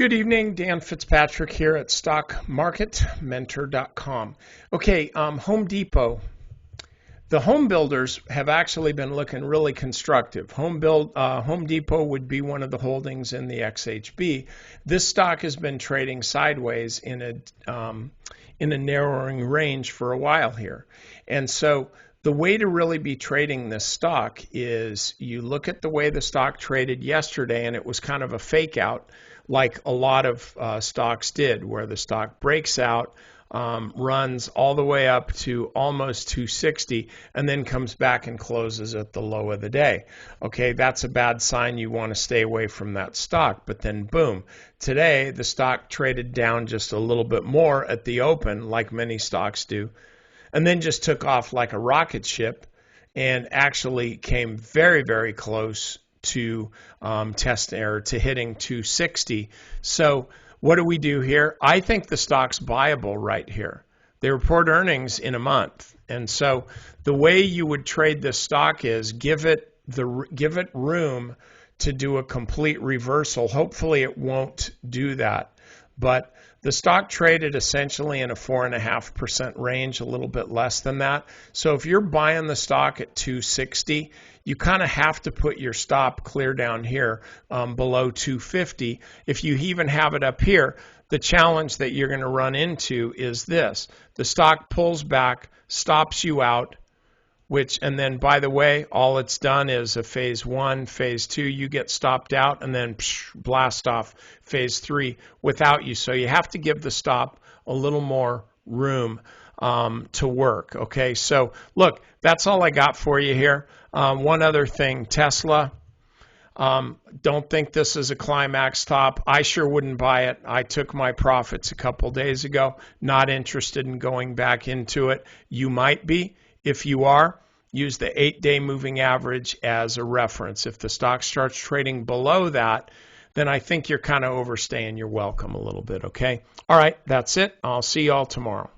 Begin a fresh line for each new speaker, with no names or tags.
Good evening, Dan Fitzpatrick here at StockMarketMentor.com. Okay, Home Depot. The home builders have actually been looking really constructive. Home Depot would be one of the holdings in the XHB. This stock has been trading sideways in a narrowing range for a while here, and so the way to really be trading this stock is you look at the way the stock traded yesterday, and it was kind of a fake out, like a lot of stocks did, where the stock breaks out, runs all the way up to almost 260, and then comes back and closes at the low of the day. Okay, that's a bad sign. You want to stay away from that stock. But then boom, today the stock traded down just a little bit more at the open, like many stocks do, and then just took off like a rocket ship and actually came very, very close to to hitting 260. So what do we do here? I think the stock's buyable right here. They report earnings in a month, and so the way you would trade this stock is give it room to do a complete reversal. Hopefully it won't do that, but the stock traded essentially in a 4.5% range, a little bit less than that. So if you're buying the stock at 260, you kind of have to put your stop clear down here below 250. If you even have it up here, the challenge that you're going to run into is this. The stock pulls back, stops you out, and then, by the way, all it's done is a phase 1, phase 2, you get stopped out, and then blast off phase 3 without you. So you have to give the stop a little more room to work. Okay, so look, that's all I got for you here. One other thing, Tesla. Don't think this is a climax top. I sure wouldn't buy it. I took my profits a couple days ago. Not interested in going back into it. You might be. If you are, use the 8-day moving average as a reference. If the stock starts trading below that, then I think you're kind of overstaying your welcome a little bit, okay? All right, that's it. I'll see you all tomorrow.